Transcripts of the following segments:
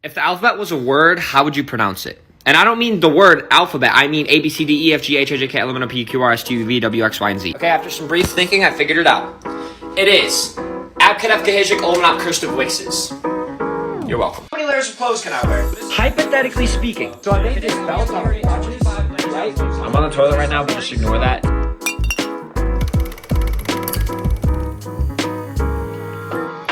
If the alphabet was a word, how would you pronounce it? And I don't mean the word alphabet. I mean A, B, C, D, E, F, G, H, I, J, K, L, M, N, O, P, Q, R, S, T, U, V, W, X, Y, and Z. Okay, after some brief thinking, I figured it out. It is Abkadev Gehijik Olmanap Kirstov Wixes. You're welcome. How many layers of clothes can I wear? Hypothetically speaking. So I made this belt on watches, right? I'm on the toilet right now, but just ignore that.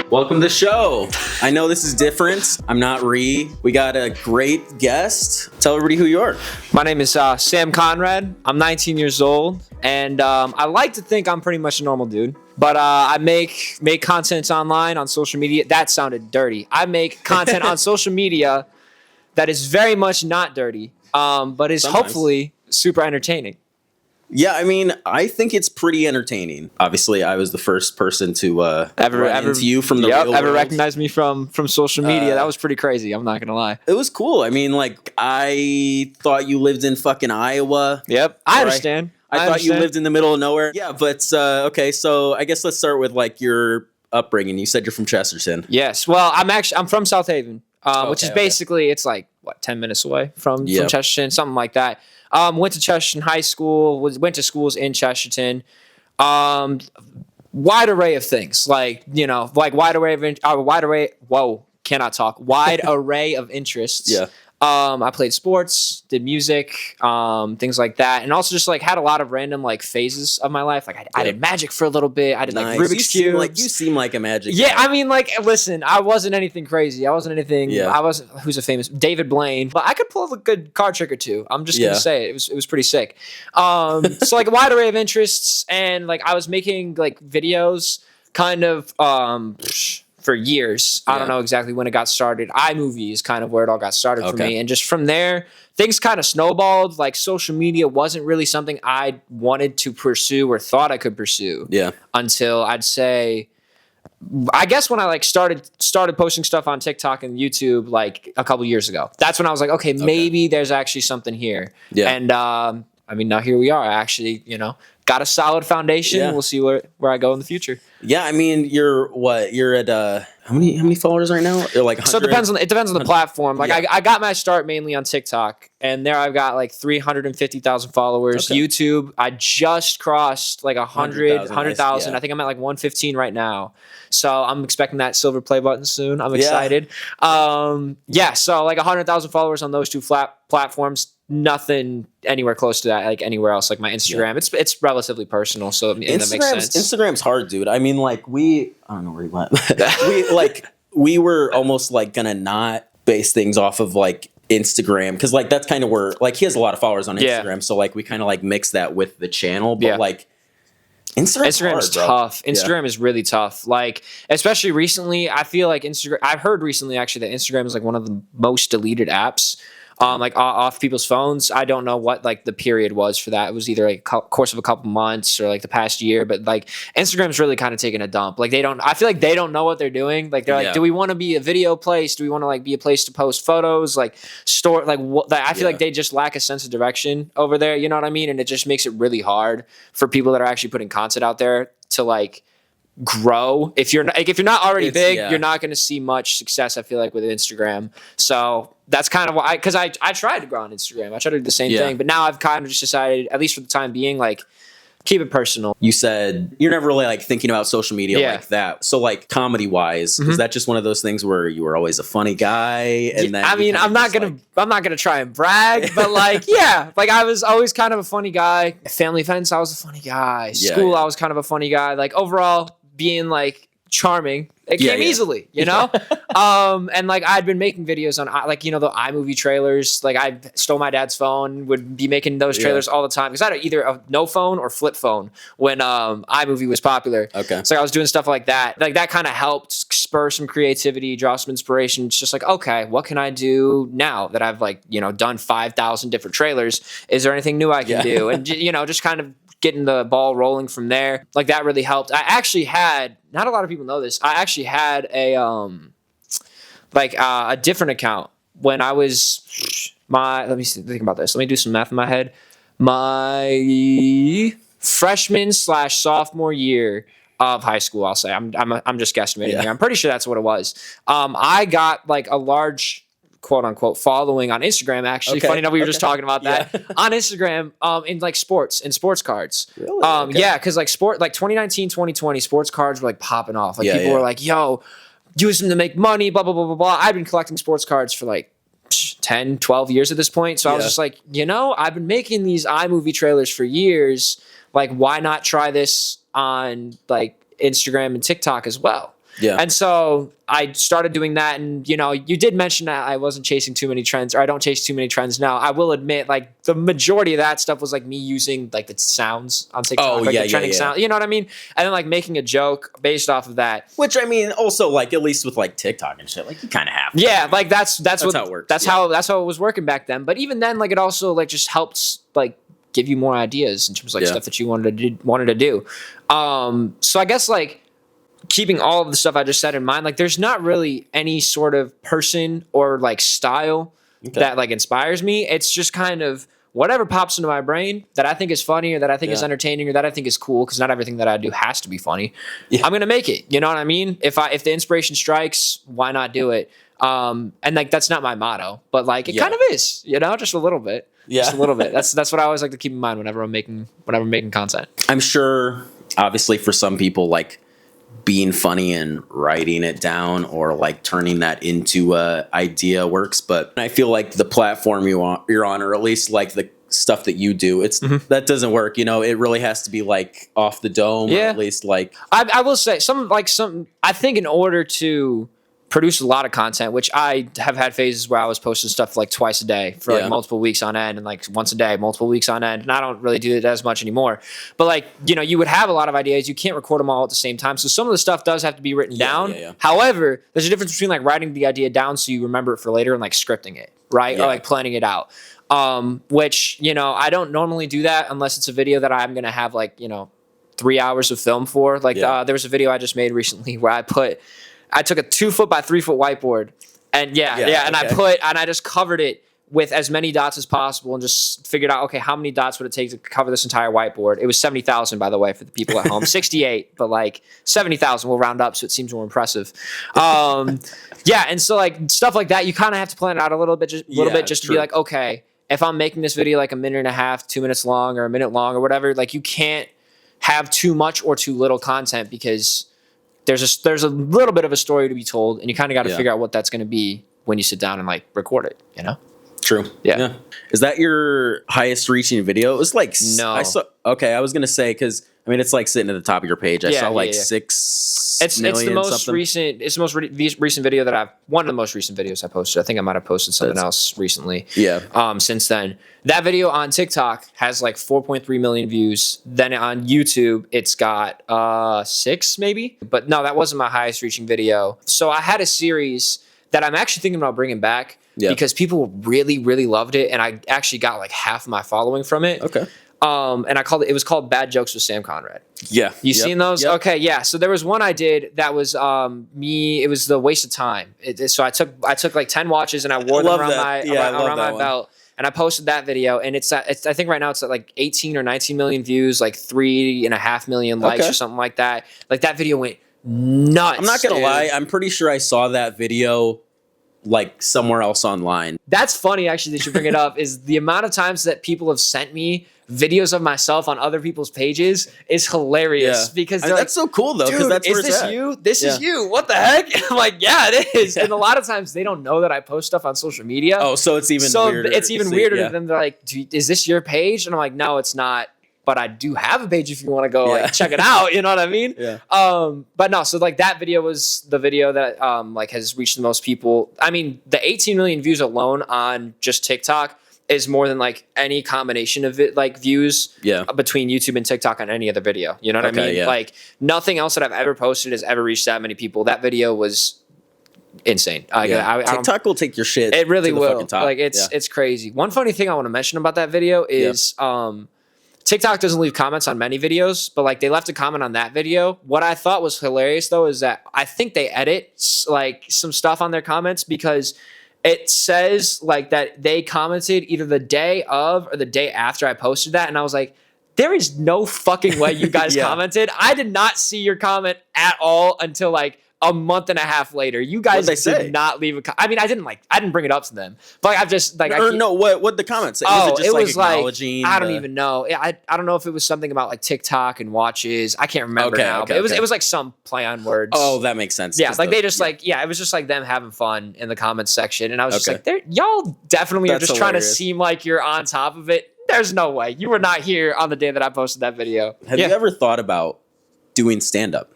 Welcome to the show. I know this is different. I'm not Ree. We got a great guest. Tell everybody who you are. My name is Sam Conrad. I'm 19 years old, and I like to think I'm pretty much a normal dude. But I make content online on social media. That sounded dirty. I make content on social media that is very much not dirty, but is hopefully super entertaining. Yeah, I mean, I think it's pretty entertaining. Obviously, I was the first person to ever into you from the real world. Recognize me from social media. That was pretty crazy. I'm not gonna lie. It was cool. I mean, like, I thought you lived in fucking Iowa. Yep, I understand. I thought you lived in the middle of nowhere. Yeah, but okay. So I guess let's start with like your upbringing. You said you're from Chesterton. Yes. Well, I'm from South Haven, which is basically it's like 10 minutes away from Chesterton, something like that. Went to Chesterton High School. Went to schools in Chesterton. Wide array of things, like wide array. Whoa, cannot talk. Wide array of interests. Yeah. I played sports, did music, things like that, and also just like had a lot of random like phases of my life. Like I did magic for a little bit. I did like Rubik's Cube. You seem like a magic guy. I mean, like, listen, I wasn't anything crazy. I wasn't anything. Yeah. I wasn't. Who's a famous David Blaine? But I could pull a good card trick or two. I'm just gonna say it was pretty sick. So like a wide array of interests, and like I was making like videos, kind of for years. I don't know exactly when it got started. iMovie is kind of where it all got started for me. And just from there, things kind of snowballed. Like social media wasn't really something I wanted to pursue or thought I could pursue. Yeah. Until I guess when I like started posting stuff on TikTok and YouTube like a couple years ago. That's when I was like, okay, maybe there's actually something here. Yeah. And I mean, now here we are. I actually, got a solid foundation. Yeah. We'll see where I go in the future. Yeah, I mean, you're at how many followers right now? You're like 100? So it depends on the platform. Like I got my start mainly on TikTok, and there I've got like 350,000 followers. Okay. YouTube, I just crossed like 100,000. I think I'm at like 115 right now. So I'm expecting that silver play button soon. I'm excited. So like 100,000 followers on those two platforms. Nothing anywhere close to that, like anywhere else, like my Instagram. It's relatively personal, so that makes sense. Instagram's hard, dude. I mean, like I don't know where you went. we were almost like gonna not base things off of like Instagram because like that's kind of where like he has a lot of followers on Instagram, so like we kind of like mix that with the channel, but like Instagram is tough. Instagram is really tough. Like, especially recently, I feel like I've heard recently actually that Instagram is like one of the most deleted apps. Like off people's phones. I don't know what like the period was for that. It was either like course of a couple months or like the past year, but like Instagram's really kind of taking a dump. Like I feel like they don't know what they're doing. Like they're like, do we want to be a video place? Do we want to like be a place to post photos? Like store, like what? I feel like they just lack a sense of direction over there. You know what I mean? And it just makes it really hard for people that are actually putting content out there to like grow. If you're not already big, you're not going to see much success, I feel like, with Instagram. So that's kind of why, because I tried to grow on Instagram. I tried to do the same thing, but now I've kind of just decided, at least for the time being, like, keep it personal. You said you're never really like thinking about social media like that. So like comedy wise, is that just one of those things where you were always a funny guy? And then I'm not gonna try and brag, but like like I was always kind of a funny guy. Family events, I was a funny guy. School, I was kind of a funny guy. Like overall, being like charming, it came easily, and like I'd been making videos on like the iMovie trailers. Like I stole my dad's phone, would be making those trailers all the time because I had either a no phone or flip phone when iMovie was popular. So I was doing stuff like that. Like that kind of helped spur some creativity, draw some inspiration. It's just like, okay, what can I do now that I've like done 5,000 different trailers? Is there anything new I can do? And just kind of getting the ball rolling from there. Like that really helped. I actually had, not a lot of people know this, I actually had a different account when I was let me think about this. Let me do some math in my head. My freshman/sophomore year of high school, I'll say. I'm just guesstimating here. I'm pretty sure that's what it was. I got like a large quote unquote following on Instagram. Actually, funny enough, we were just talking about that on Instagram, in like sports cards. Really? Yeah, because like 2019, 2020 sports cards were like popping off. Like people were like, yo, use them to make money, blah, blah, blah, blah, blah. I've been collecting sports cards for like 10, 12 years at this point. So I was just like, I've been making these iMovie trailers for years. Like, why not try this on like Instagram and TikTok as well? Yeah. And so I started doing that. And, you did mention that I wasn't chasing too many trends, or I don't chase too many trends now. I will admit, like, the majority of that stuff was like me using like the sounds on TikTok, the trending sound. You know what I mean? And then like making a joke based off of that. Which, I mean, also like at least with like TikTok and shit, like you kind of have to. Yeah, like that's what, how it works. That's how it was working back then. But even then, like it also like just helps like give you more ideas in terms of like stuff that you wanted to do. So I guess like keeping all of the stuff I just said in mind, like there's not really any sort of person or like style that like inspires me. It's just kind of whatever pops into my brain that I think is funny or that I think is entertaining or that I think is cool, because not everything that I do has to be funny. I'm gonna make it. You know what I mean? If the inspiration strikes, why not do it? And like that's not my motto, but like it kind of is, just a little bit. Just a little bit. That's what I always like to keep in mind whenever I'm making content. I'm sure obviously for some people like being funny and writing it down or like turning that into a idea works, but I feel like the platform you're on, or at least like the stuff that you do, it's that doesn't work. It really has to be like off the dome, or at least like I will say I think in order to produce a lot of content, which I have had phases where I was posting stuff like twice a day for like multiple weeks on end, and like once a day, multiple weeks on end. And I don't really do it as much anymore. But like, you would have a lot of ideas. You can't record them all at the same time. So some of the stuff does have to be written down. However, there's a difference between like writing the idea down so you remember it for later and like scripting it, right? Or like planning it out. Which, I don't normally do that unless it's a video that I'm going to have like, 3 hours of film for. Like there was a video I just made recently where I took a 2 foot by 3 foot whiteboard, and and I just covered it with as many dots as possible, and just figured out, okay, how many dots would it take to cover this entire whiteboard? It was 70,000, by the way, for the people at home. 68, but like 70,000 we'll round up, so it seems more impressive. And so like stuff like that, you kind of have to plan it out a little bit, just to be like, okay, if I'm making this video like a minute and a half, 2 minutes long, or a minute long, or whatever, like you can't have too much or too little content, because there's a little bit of a story to be told, and you kind of got to figure out what that's going to be when you sit down and like record it. True. Yeah. Is that your highest reaching video? It was like no. I was gonna say, because I mean it's like sitting at the top of your page. I saw like 6 million. It's the most recent. It's the most recent video that one of the most recent videos I posted. I think I might have posted something else recently. Since then, that video on TikTok has like 4.3 million views. Then on YouTube, it's got 6 maybe. But no, that wasn't my highest reaching video. So I had a series that I'm actually thinking about bringing back. Because people really, really loved it, and I actually got like half of my following from it. Okay. And it was called Bad Jokes with Sam Conrad. Yeah. You seen those? Yep. Okay, yeah. So there was one I did that was it was the waste of time. So I took like 10 watches and I wore them around my belt. And I posted that video, and it's I think right now it's at like 18 or 19 million views, like 3.5 million likes or something like that. Like that video went nuts. I'm not gonna lie, I'm pretty sure I saw that video like somewhere else online. That's funny actually that you bring it up, is the amount of times that people have sent me videos of myself on other people's pages is hilarious, because they're that's so cool though, because that's where it's at. You? This is you. What the heck? I'm like, yeah, it is. And a lot of times they don't know that I post stuff on social media. Oh, so it's even weirder. It's even weirder to them. They're like, is this your page? And I'm like, no, it's not. But I do have a page if you want to go like check it out. You know what I mean? But no, so like that video was the video that like has reached the most people. I mean, the 18 million views alone on just TikTok is more than like any combination of it, like views between YouTube and TikTok on any other video. You know what I mean? Like nothing else that I've ever posted has ever reached that many people. That video was insane. TikTok will take your shit. It really will. Top. Like it's crazy. One funny thing I want to mention about that video is TikTok doesn't leave comments on many videos, but like they left a comment on that video. What I thought was hilarious though is that I think they edit like some stuff on their comments, because it says like that they commented either the day of or the day after I posted that, and I was like, there is no fucking way you guys commented. I did not see your comment at all until like a month and a half later. You guys did not leave I mean, I didn't bring it up to them, but like, I've just like, what the comments say? Oh, it was like acknowledging. I don't even know. I don't know if it was something about like TikTok and watches. I can't remember now. But it was like some play on words. Oh, that makes sense. Yeah, like they just it was just like them having fun in the comments section, and I was just like, y'all definitely are just trying to seem like you're on top of it. There's no way. You were not here on the day that I posted that video. Have you ever thought about doing stand-up?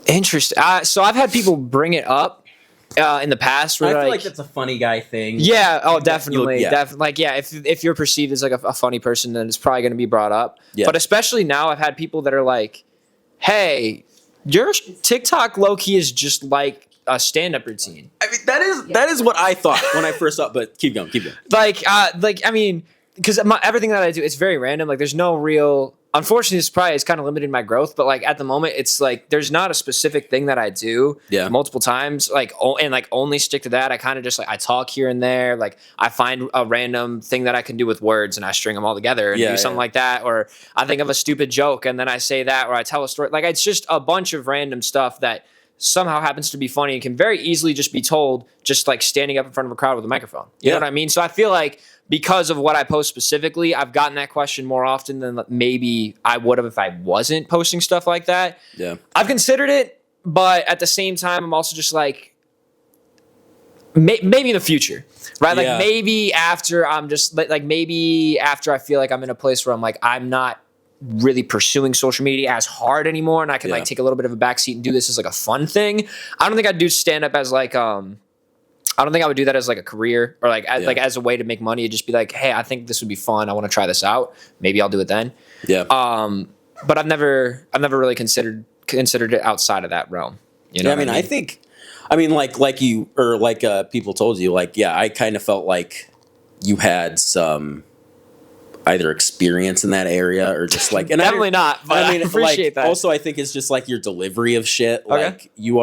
Interesting. So I've had people bring it up in the past. Where I feel like that's a funny guy thing. Yeah. Oh, definitely. Definitely. Like, yeah, if you're perceived as like a funny person, then it's probably going to be brought up. Yeah. But especially now, I've had people that are like, hey, your TikTok low-key is just like a stand-up routine. I mean, that is what I thought when I first saw it, but keep going. Like, I mean, because everything that I do, it's very random. Like, there's no real. Unfortunately, it's kind of limited my growth. But like at the moment, it's like there's not a specific thing that I do multiple times. Like and like only stick to that. I kind of just like I talk here and there. Like I find a random thing that I can do with words and I string them all together and do something like that. Or I think of a stupid joke and then I say that. Or I tell a story. Like it's just a bunch of random stuff that somehow happens to be funny and can very easily just be told just like standing up in front of a crowd with a microphone. You know what I mean? So I feel like because of what I post specifically, I've gotten that question more often than maybe I would have if I wasn't posting stuff like that. Yeah. I've considered it, but at the same time, I'm also just like, maybe in the future, right? Like maybe after I'm just like, maybe after I feel like I'm in a place where I'm like, I'm not really pursuing social media as hard anymore and I can like take a little bit of a backseat and do this as like a fun thing. I don't think I'd do stand up as like I don't think I would do that as like a career or like as a way to make money. It'd just be like, hey, I think this would be fun. I want to try this out. Maybe I'll do it then. Yeah. But I've never really considered it outside of that realm. You know? Yeah, I mean, like you or like people told you, like, yeah, I kind of felt like you had some either experience in that area or just like and definitely not. But I appreciate that. Also, I think it's just like your delivery of shit. Like you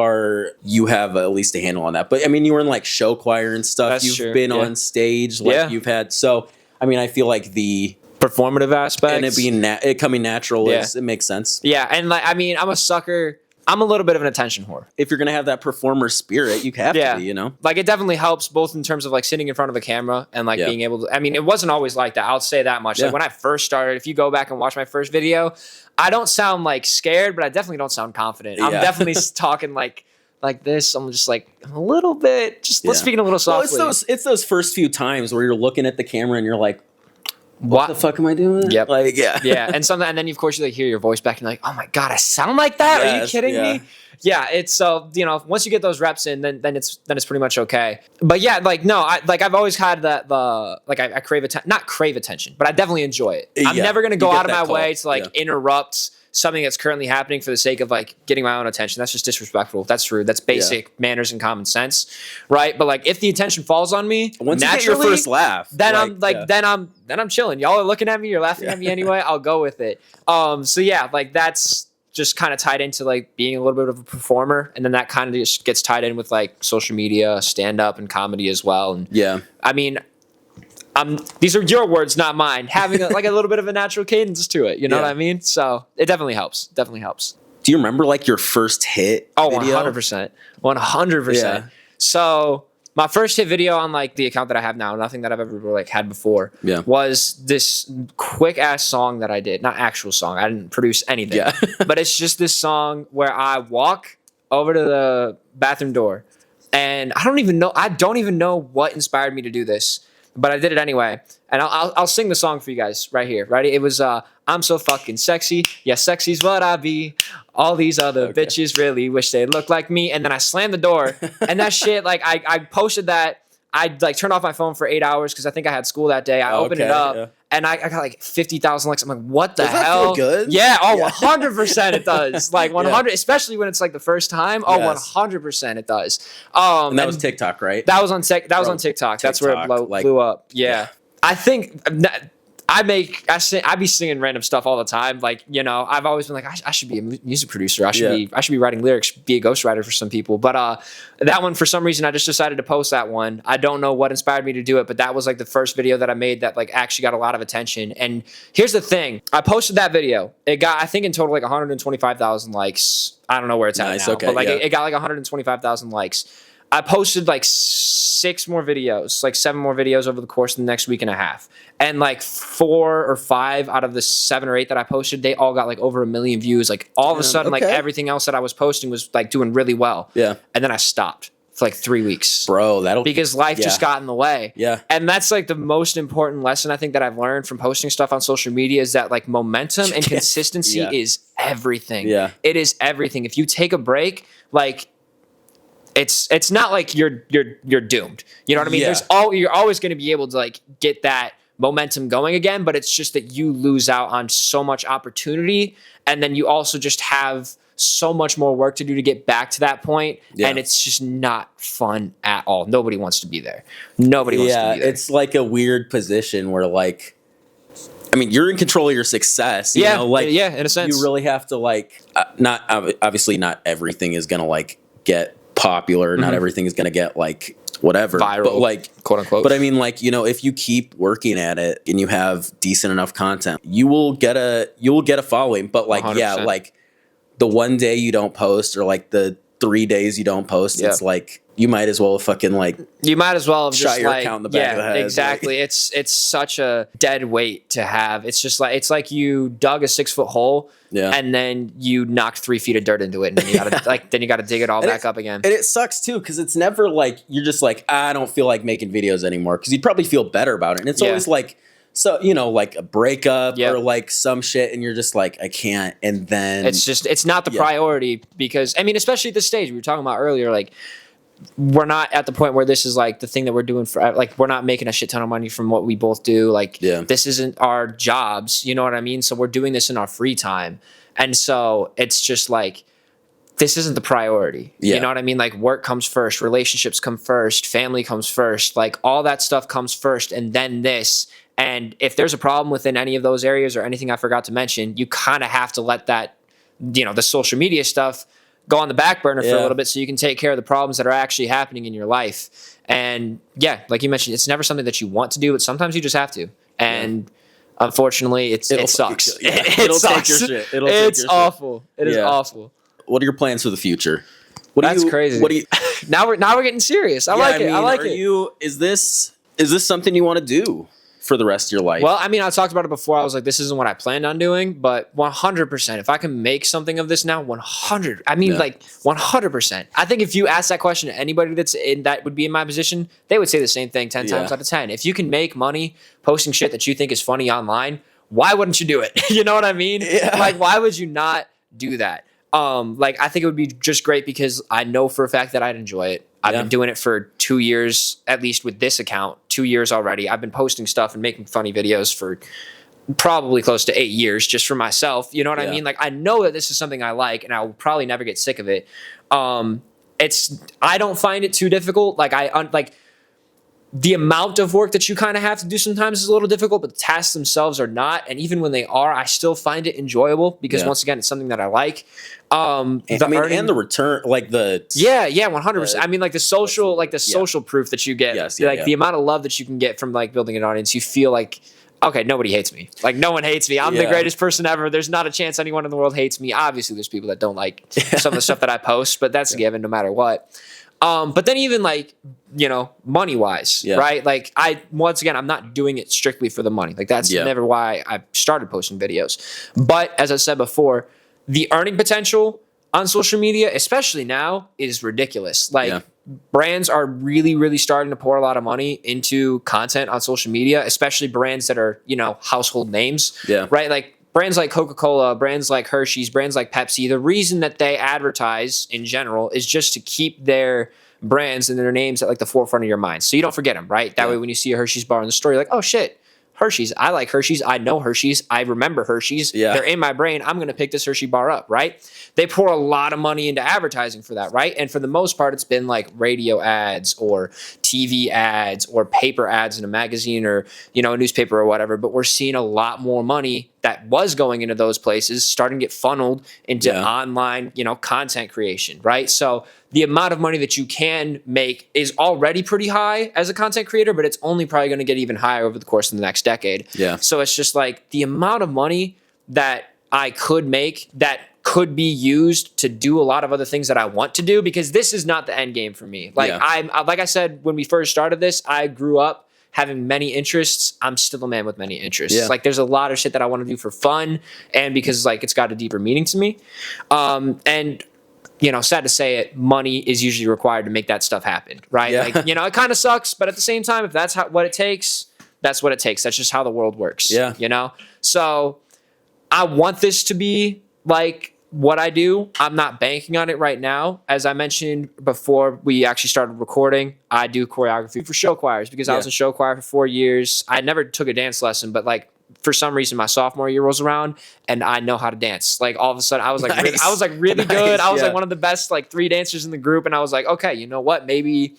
have at least a handle on that. But I mean, you were in like show choir and stuff. That's You've true. been on stage. Like you've had. So I mean, I feel like the performative aspect and it being it coming natural is it makes sense. Yeah, and like I mean, I'm a sucker. I'm a little bit of an attention whore. If you're going to have that performer spirit, you have to be, you know? Like, it definitely helps both in terms of, like, sitting in front of a camera and, like, being able to... I mean, it wasn't always like that. I'll say that much. Yeah. Like, when I first started, if you go back and watch my first video, I don't sound, like, scared, but I definitely don't sound confident. I'm definitely talking, like this. I'm just, like, a little bit... Just let's speak a little softly. Well, it's those first few times where you're looking at the camera and you're like... What the fuck am I doing? Yep. Like, yeah. And then of course you like hear your voice back and you're like, oh my God, I sound like that? Are you kidding me? Yeah, it's so once you get those reps in, then it's pretty much okay. But yeah, like no, I've always had I crave not crave attention, but I definitely enjoy it. I'm never gonna go out of my way to like interrupt something that's currently happening for the sake of like getting my own attention. That's just disrespectful. That's rude. That's basic manners and common sense, right? But like if the attention falls on me, once naturally, you get your first laugh, then then I'm chilling. Y'all are looking at me, you're laughing at me anyway. I'll go with it. So yeah, like that's just kind of tied into like being a little bit of a performer, and then that kind of just gets tied in with like social media, stand up, and comedy as well. And I mean, these are your words, not mine. Having like a little bit of a natural cadence to it, you know what I mean? So it definitely helps. Definitely helps. Do you remember like your first hit? Oh, 100%, 100%. So my first hit video on like the account that I have now, nothing that I've ever like had before, was this quick ass song that I did. Not actual song. I didn't produce anything. But it's just this song where I walk over to the bathroom door, and I don't even know what inspired me to do this, but I did it anyway. And I'll sing the song for you guys right here. Ready? It was I'm so fucking sexy. Yeah, sexy's what I be. All these other bitches really wish they looked like me. And then I slammed the door. And that shit, like I posted that. I like turned off my phone for 8 hours because I think I had school that day. I opened it up and I got like 50,000 likes. I'm like, what the hell? Does that feel good? Yeah. Oh, 100% it does. Like 100, especially when it's like the first time. Oh, 100% it does. And that was TikTok, right? That was on TikTok. That's where it blew up. Yeah. I think I be singing random stuff all the time. Like, you know, I've always been like, I should be a music producer. I should be writing lyrics, be a ghostwriter for some people. But that one, for some reason, I just decided to post that one. I don't know what inspired me to do it, but that was like the first video that I made that like actually got a lot of attention. And here's the thing. I posted that video. It got, I think in total, like 125,000 likes. I don't know where it's at now, but like it got like 125,000 likes. I posted like 7 more videos over the course of the next week and a half. And like 4 or 5 out of the 7 or 8 that I posted, they all got like over 1 million views. Like all of a sudden, like everything else that I was posting was like doing really well. Yeah. And then I stopped for like 3 weeks. Bro, because life just got in the way. Yeah. And that's like the most important lesson I think that I've learned from posting stuff on social media is that like momentum and consistency is everything. Yeah. It is everything. If you take a break, like it's not like you're doomed. You know what I mean? Yeah. You're always going to be able to like get that momentum going again, but it's just that you lose out on so much opportunity, and then you also just have so much more work to do to get back to that point, and it's just not fun at all. Nobody wants to be there. Nobody wants to be there. It's like a weird position where like, I mean, you're in control of your success. You know? Like, in a sense. You really have to like, obviously not everything is going to like get popular. Not everything is going to get like whatever viral, but like quote unquote. But I mean, like, you know, if you keep working at it and you have decent enough content, you will get a following. But like, 100%. like the one day you don't post or like the 3 days you don't post, it's like you might as well fucking like you might as well have shot just your like, account in the back of the head. Exactly. Like, it's such a dead weight to have. It's just like it's like you dug a 6-foot hole and then you knocked 3 feet of dirt into it, and then you gotta then you gotta dig it all back up again. And it sucks too, because it's never like you're just like, I don't feel like making videos anymore, because you'd probably feel better about it. And it's always like, so, you know, like a breakup or like some shit, and you're just like, I can't. And then it's not the priority, because I mean, especially at this stage we were talking about earlier, like we're not at the point where this is like the thing that we're doing for, like, we're not making a shit ton of money from what we both do. Like this isn't our jobs, you know what I mean? So we're doing this in our free time. And so it's just like, this isn't the priority. You know what I mean? Like work comes first, relationships come first, family comes first, like all that stuff comes first, and then this. And if there's a problem within any of those areas or anything I forgot to mention, you kind of have to let that, you know, the social media stuff go on the back burner for a little bit, so you can take care of the problems that are actually happening in your life. And like you mentioned, it's never something that you want to do, but sometimes you just have to. And unfortunately, it sucks. It'll sucks. take your shit. It's awful. It is awful. What are your plans for the future? That's crazy. What do you? Now we're getting serious. I like it. I like it. Is this something you want to do for the rest of your life? Well, I mean, I talked about it before. I was like, this isn't what I planned on doing, but 100%. If I can make something of this now, 100. I mean, like 100%. I think if you ask that question to anybody that would be in my position, they would say the same thing 10 times out of 10. If you can make money posting shit that you think is funny online, why wouldn't you do it? You know what I mean? Yeah. Like, why would you not do that? Like, I think it would be just great because I know for a fact that I'd enjoy it. I've been doing it for 2 years, at least with this account, 2 years already. I've been posting stuff and making funny videos for probably close to 8 years just for myself. You know what I mean? Like, I know that this is something I like, and I'll probably never get sick of it. I don't find it too difficult. Like, the amount of work that you kind of have to do sometimes is a little difficult, but the tasks themselves are not. And even when they are, I still find it enjoyable because once again, it's something that I like. And the return, like 100%. I mean, like the social proof that you get, the amount of love that you can get from like building an audience, you feel like, okay, nobody hates me. Like no one hates me. I'm the greatest person ever. There's not a chance anyone in the world hates me. Obviously there's people that don't like some of the stuff that I post, but that's a given no matter what. But then even like, you know, money wise, right? Like once again, I'm not doing it strictly for the money. Like that's never why I started posting videos. But as I said before, the earning potential on social media, especially now, is ridiculous. Like brands are really, really starting to pour a lot of money into content on social media, especially brands that are, you know, household names, right? Like brands like Coca-Cola, brands like Hershey's, brands like Pepsi. The reason that they advertise in general is just to keep their brands and their names at like the forefront of your mind. So you don't forget them, right? That way when you see a Hershey's bar in the store, you're like, oh shit, Hershey's. I like Hershey's. I know Hershey's. I remember Hershey's. Yeah. They're in my brain. I'm going to pick this Hershey bar up, right? They pour a lot of money into advertising for that, right? And for the most part, it's been like radio ads or TV ads or paper ads in a magazine or, you know, a newspaper or whatever. But we're seeing a lot more money that was going into those places starting to get funneled into online, you know, content creation, right? So the amount of money that you can make is already pretty high as a content creator, but it's only probably going to get even higher over the course of the next decade. Yeah. So it's just like the amount of money that I could make that could be used to do a lot of other things that I want to do, because this is not the end game for me. Like like I said, when we first started this, I grew up having many interests. I'm still a man with many interests. Yeah. Like there's a lot of shit that I want to do for fun and because like it's got a deeper meaning to me. And you know, sad to say it, money is usually required to make that stuff happen, right? Yeah. Like, you know, it kind of sucks, but at the same time, if that's what it takes, that's what it takes. That's just how the world works. Yeah. You know? So I want this to be like what I do. I'm not banking on it right now. As I mentioned before we actually started recording, I do choreography for show choirs because I was in show choir for 4 years. I never took a dance lesson, but like for some reason my sophomore year rolls around and I know how to dance. Like all of a sudden I was like, really good. I was like one of the best like 3 dancers in the group. And I was like, okay, you know what? Maybe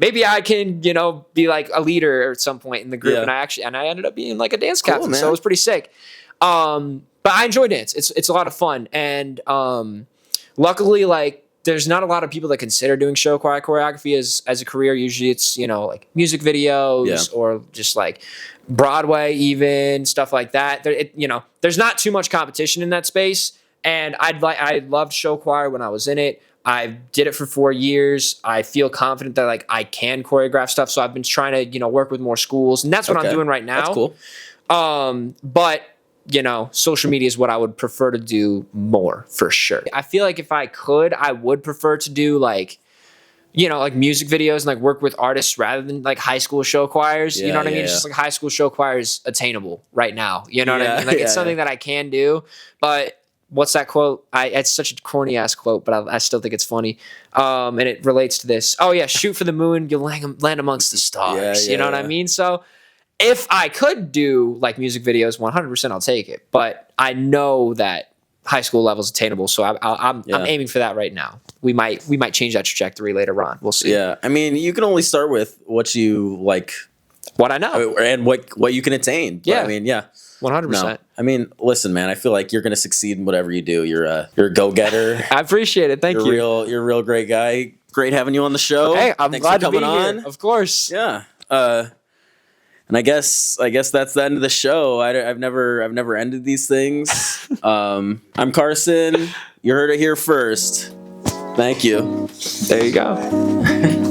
I can, you know, be like a leader at some point in the group. Yeah. And I ended up being like a dance captain. So it was pretty sick. But I enjoy dance. It's a lot of fun. And luckily, like, there's not a lot of people that consider doing show choir choreography as a career. Usually it's, you know, like music videos or just like Broadway even, stuff like that. You know, there's not too much competition in that space. And I loved show choir when I was in it. I did it for 4 years. I feel confident that like I can choreograph stuff. So I've been trying to, you know, work with more schools. And that's what I'm doing right now. That's cool. But you know, social media is what I would prefer to do more for sure. I feel like if I could, I would prefer to do like, you know, like music videos and like work with artists rather than like high school show choirs. You know what I mean? It's just like high school show choir is attainable right now. You know what I mean? Like it's something that I can do, but what's that quote? It's such a corny ass quote, but I still think it's funny. And it relates to this. Oh yeah. Shoot for the moon. You'll land amongst the stars. You know what I mean? So if I could do like music videos, 100% I'll take it. But I know that high school level is attainable, so I'm aiming for that right now. We might change that trajectory later on. We'll see. Yeah, I mean, you can only start with what you like, what I know, and what you can attain. But, I mean, 100%. No. I mean, listen, man. I feel like you're gonna succeed in whatever you do. You're a go-getter. I appreciate it. Thank you. You're a real great guy. Great having you on the show. Hey, I'm Thanks glad for to be coming here. on. Of course. Yeah. And I guess that's the end of the show. I've never ended these things. I'm Carson. You heard it here first. Thank you. There you go.